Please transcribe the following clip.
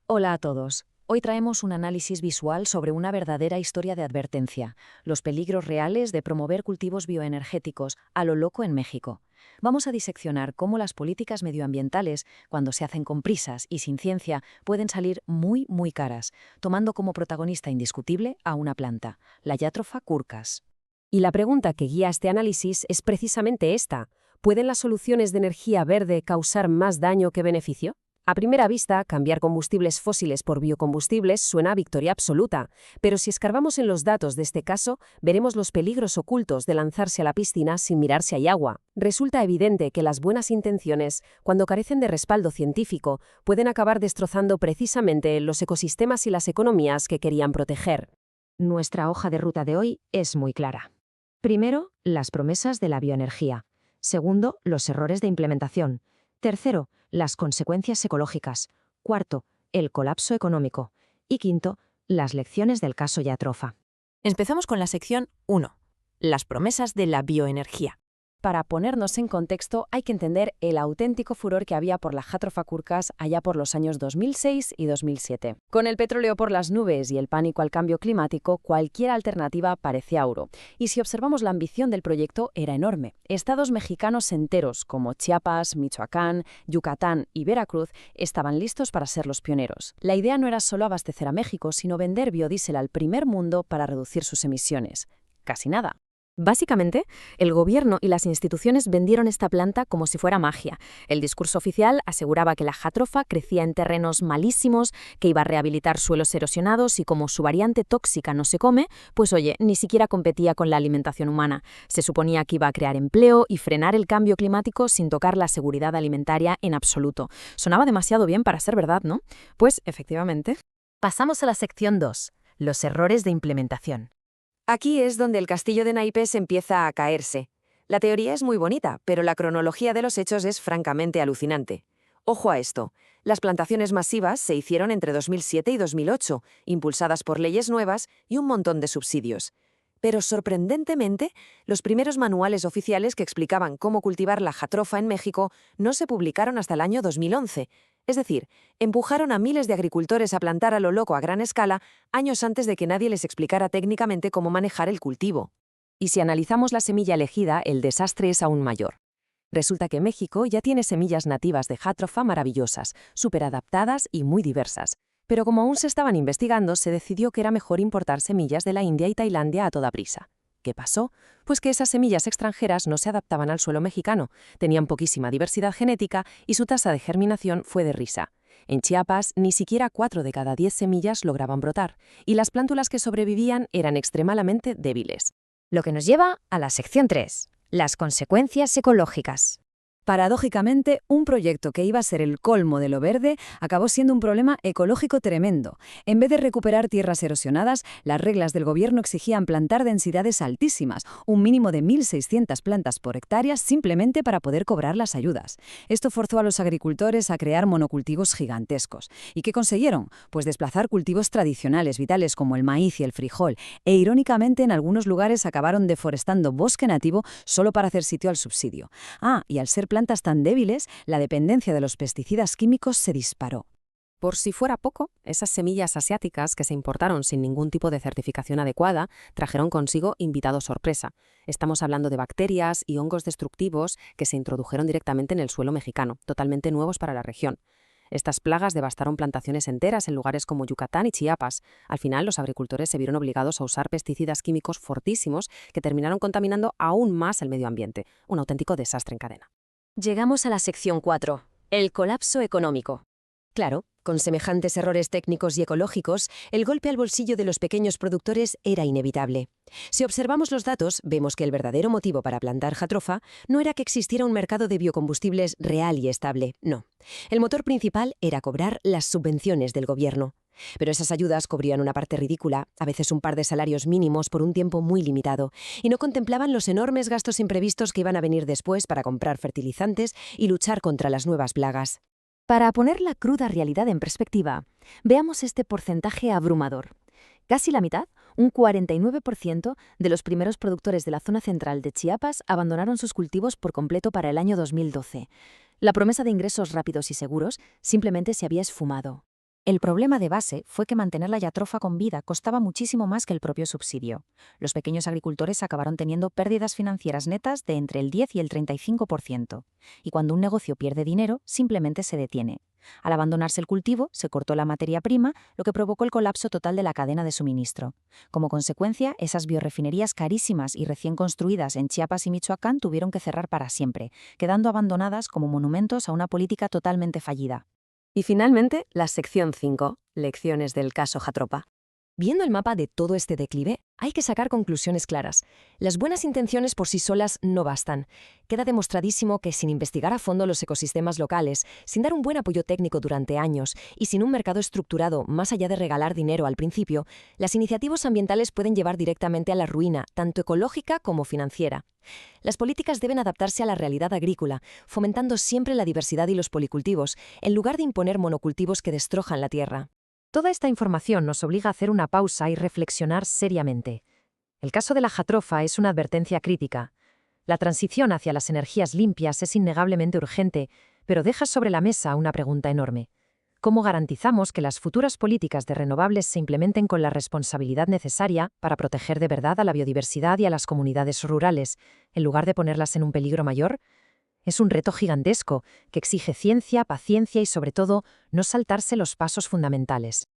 Hola a todos. Hoy traemos un análisis visual sobre una verdadera historia de advertencia, los peligros reales de promover cultivos bioenergéticos a lo loco en México. Vamos a diseccionar cómo las políticas medioambientales, cuando se hacen con prisas y sin ciencia, pueden salir muy caras, tomando como protagonista indiscutible a una planta, la Jatropha curcas. Y la pregunta que guía este análisis es precisamente esta. ¿Pueden las soluciones de energía verde causar más daño que beneficio? A primera vista, cambiar combustibles fósiles por biocombustibles suena a victoria absoluta, pero si escarbamos en los datos de este caso, veremos los peligros ocultos de lanzarse a la piscina sin mirar si hay agua. Resulta evidente que las buenas intenciones, cuando carecen de respaldo científico, pueden acabar destrozando precisamente los ecosistemas y las economías que querían proteger. Nuestra hoja de ruta de hoy es muy clara. Primero, las promesas de la bioenergía. Segundo, los errores de implementación. Tercero, las consecuencias ecológicas. Cuarto, el colapso económico. Y quinto, las lecciones del caso Jatropha. Empezamos con la sección 1, las promesas de la bioenergía. Para ponernos en contexto, hay que entender el auténtico furor que había por la Jatropha curcas allá por los años 2006 y 2007. Con el petróleo por las nubes y el pánico al cambio climático, cualquier alternativa parecía oro. Y si observamos la ambición del proyecto, era enorme. Estados mexicanos enteros, como Chiapas, Michoacán, Yucatán y Veracruz, estaban listos para ser los pioneros. La idea no era solo abastecer a México, sino vender biodiesel al primer mundo para reducir sus emisiones. Casi nada. Básicamente, el gobierno y las instituciones vendieron esta planta como si fuera magia. El discurso oficial aseguraba que la Jatropha crecía en terrenos malísimos, que iba a rehabilitar suelos erosionados y como su variante tóxica no se come, pues oye, ni siquiera competía con la alimentación humana. Se suponía que iba a crear empleo y frenar el cambio climático sin tocar la seguridad alimentaria en absoluto. Sonaba demasiado bien para ser verdad, ¿no? Pues, efectivamente. Pasamos a la sección 2, los errores de implementación. Aquí es donde el castillo de naipes empieza a caerse. La teoría es muy bonita, pero la cronología de los hechos es francamente alucinante. Ojo a esto, las plantaciones masivas se hicieron entre 2007 y 2008, impulsadas por leyes nuevas y un montón de subsidios. Pero sorprendentemente, los primeros manuales oficiales que explicaban cómo cultivar la Jatropha en México no se publicaron hasta el año 2011. Es decir, empujaron a miles de agricultores a plantar a lo loco a gran escala años antes de que nadie les explicara técnicamente cómo manejar el cultivo. Y si analizamos la semilla elegida, el desastre es aún mayor. Resulta que México ya tiene semillas nativas de Jatropha maravillosas, superadaptadas y muy diversas. Pero como aún se estaban investigando, se decidió que era mejor importar semillas de la India y Tailandia a toda prisa. ¿Qué pasó? Pues que esas semillas extranjeras no se adaptaban al suelo mexicano, tenían poquísima diversidad genética y su tasa de germinación fue de risa. En Chiapas, ni siquiera 4 de cada 10 semillas lograban brotar, y las plántulas que sobrevivían eran extremadamente débiles. Lo que nos lleva a la sección 3, las consecuencias ecológicas. Paradójicamente, un proyecto que iba a ser el colmo de lo verde acabó siendo un problema ecológico tremendo. En vez de recuperar tierras erosionadas, las reglas del gobierno exigían plantar densidades altísimas, un mínimo de 1.600 plantas por hectárea simplemente para poder cobrar las ayudas. Esto forzó a los agricultores a crear monocultivos gigantescos. ¿Y qué consiguieron? Pues desplazar cultivos tradicionales vitales como el maíz y el frijol, e irónicamente en algunos lugares acabaron deforestando bosque nativo solo para hacer sitio al subsidio. Y al ser plantas tan débiles, la dependencia de los pesticidas químicos se disparó. Por si fuera poco, esas semillas asiáticas que se importaron sin ningún tipo de certificación adecuada trajeron consigo invitados sorpresa. Estamos hablando de bacterias y hongos destructivos que se introdujeron directamente en el suelo mexicano, totalmente nuevos para la región. Estas plagas devastaron plantaciones enteras en lugares como Yucatán y Chiapas. Al final, los agricultores se vieron obligados a usar pesticidas químicos fortísimos que terminaron contaminando aún más el medio ambiente. Un auténtico desastre en cadena. Llegamos a la sección 4, el colapso económico. Claro, con semejantes errores técnicos y ecológicos, el golpe al bolsillo de los pequeños productores era inevitable. Si observamos los datos, vemos que el verdadero motivo para plantar Jatropha no era que existiera un mercado de biocombustibles real y estable, no. El motor principal era cobrar las subvenciones del gobierno. Pero esas ayudas cubrían una parte ridícula, a veces un par de salarios mínimos por un tiempo muy limitado, y no contemplaban los enormes gastos imprevistos que iban a venir después para comprar fertilizantes y luchar contra las nuevas plagas. Para poner la cruda realidad en perspectiva, veamos este porcentaje abrumador. Casi la mitad, un 49% de los primeros productores de la zona central de Chiapas abandonaron sus cultivos por completo para el año 2012. La promesa de ingresos rápidos y seguros simplemente se había esfumado. El problema de base fue que mantener la Jatropha con vida costaba muchísimo más que el propio subsidio. Los pequeños agricultores acabaron teniendo pérdidas financieras netas de entre el 10 y el 35%. Y cuando un negocio pierde dinero, simplemente se detiene. Al abandonarse el cultivo, se cortó la materia prima, lo que provocó el colapso total de la cadena de suministro. Como consecuencia, esas biorefinerías carísimas y recién construidas en Chiapas y Michoacán tuvieron que cerrar para siempre, quedando abandonadas como monumentos a una política totalmente fallida. Y finalmente, la sección 5, lecciones del caso Jatropha. Viendo el mapa de todo este declive, hay que sacar conclusiones claras. Las buenas intenciones por sí solas no bastan. Queda demostradísimo que sin investigar a fondo los ecosistemas locales, sin dar un buen apoyo técnico durante años y sin un mercado estructurado más allá de regalar dinero al principio, las iniciativas ambientales pueden llevar directamente a la ruina, tanto ecológica como financiera. Las políticas deben adaptarse a la realidad agrícola, fomentando siempre la diversidad y los policultivos, en lugar de imponer monocultivos que destrojan la tierra. Toda esta información nos obliga a hacer una pausa y reflexionar seriamente. El caso de la Jatropha es una advertencia crítica. La transición hacia las energías limpias es innegablemente urgente, pero deja sobre la mesa una pregunta enorme. ¿Cómo garantizamos que las futuras políticas de renovables se implementen con la responsabilidad necesaria para proteger de verdad a la biodiversidad y a las comunidades rurales, en lugar de ponerlas en un peligro mayor? Es un reto gigantesco que exige ciencia, paciencia y, sobre todo, no saltarse los pasos fundamentales.